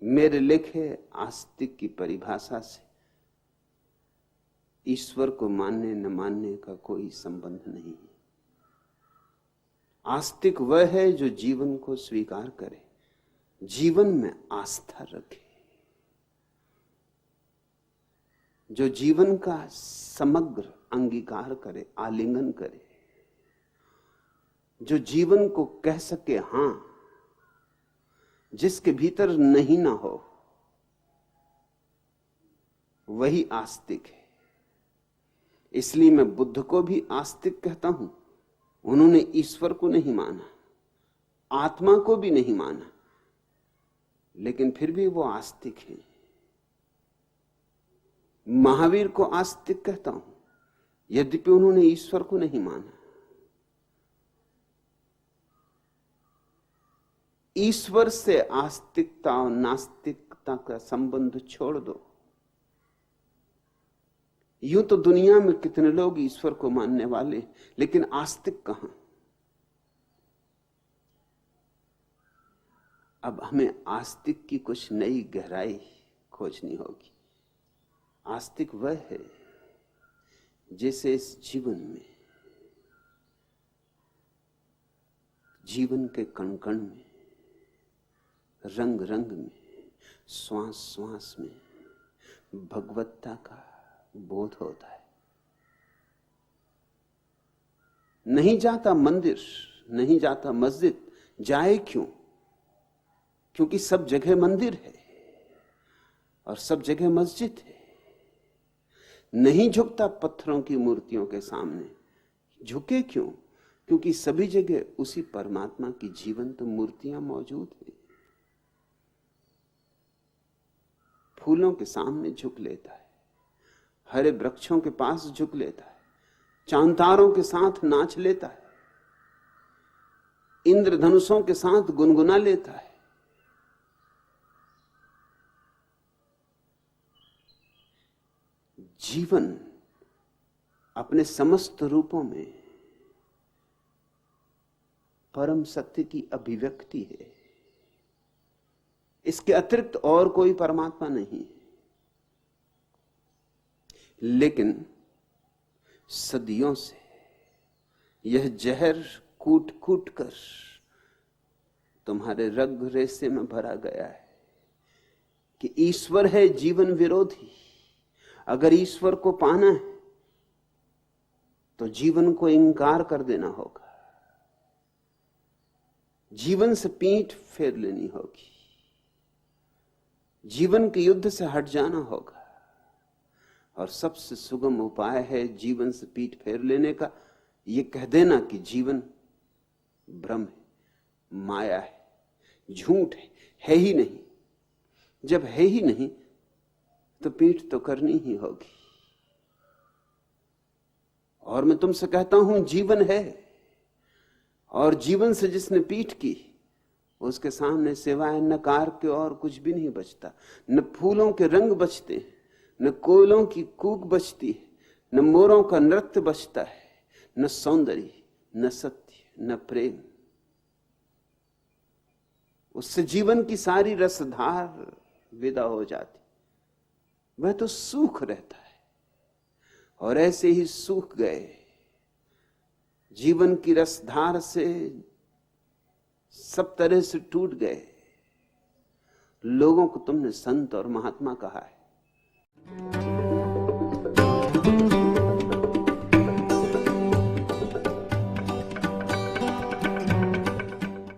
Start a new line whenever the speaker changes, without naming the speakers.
मेरे लिखे आस्तिक की परिभाषा से ईश्वर को मानने न मानने का कोई संबंध नहीं है। आस्तिक वह है जो जीवन को स्वीकार करे, जीवन में आस्था रखे, जो जीवन का समग्र अंगीकार करे, आलिंगन करे, जो जीवन को कह सके हां, जिसके भीतर नहीं ना हो, वही आस्तिक है। इसलिए मैं बुद्ध को भी आस्तिक कहता हूं। उन्होंने ईश्वर को नहीं माना, आत्मा को भी नहीं माना, लेकिन फिर भी वो आस्तिक हैं। महावीर को आस्तिक कहता हूं, यद्यपि उन्होंने ईश्वर को नहीं माना। ईश्वर से आस्तिकता और नास्तिकता का संबंध छोड़ दो। यूं तो दुनिया में कितने लोग ईश्वर को मानने वाले, लेकिन आस्तिक कहां? अब हमें आस्तिक की कुछ नई गहराई खोजनी होगी। आस्तिक वह है जैसे इस जीवन में, जीवन के कण कण में, रंग रंग में, श्वास श्वास में भगवत्ता का बोध होता है। नहीं जाता मंदिर, नहीं जाता मस्जिद, जाए क्यों? क्योंकि सब जगह मंदिर है और सब जगह मस्जिद है। नहीं झुकता पत्थरों की मूर्तियों के सामने, झुके क्यों? क्योंकि सभी जगह उसी परमात्मा की जीवंत मूर्तियां मौजूद हैं। फूलों के सामने झुक लेता है, हरे वृक्षों के पास झुक लेता है, चांतारों के साथ नाच लेता है, इंद्रधनुषों के साथ गुनगुना लेता है। जीवन अपने समस्त रूपों में परम सत्य की अभिव्यक्ति है। इसके अतिरिक्त और कोई परमात्मा नहीं है। लेकिन सदियों से यह जहर कूट कूट कर तुम्हारे रग रेसे में भरा गया है कि ईश्वर है जीवन विरोधी। अगर ईश्वर को पाना है तो जीवन को इंकार कर देना होगा, जीवन से पीठ फेर लेनी होगी, जीवन के युद्ध से हट जाना होगा। और सबसे सुगम उपाय है जीवन से पीठ फेर लेने का यह कह देना कि जीवन भ्रम है, माया है, झूठ है ही नहीं। जब है ही नहीं तो पीठ तो करनी ही होगी। और मैं तुमसे कहता हूं जीवन है, और जीवन से जिसने पीठ की उसके सामने सिवाय नकार के और कुछ भी नहीं बचता। न फूलों के रंग बचते हैं, न कोयलों की कूक बचती है, न मोरों का नृत्य बचता है, न सौंदर्य, न सत्य, न प्रेम। उससे जीवन की सारी रसधार विदा हो जाती, वह तो सूख रहता है। और ऐसे ही सूख गए जीवन की रसधार से, सब तरह से टूट गए लोगों को तुमने संत और महात्मा कहा है।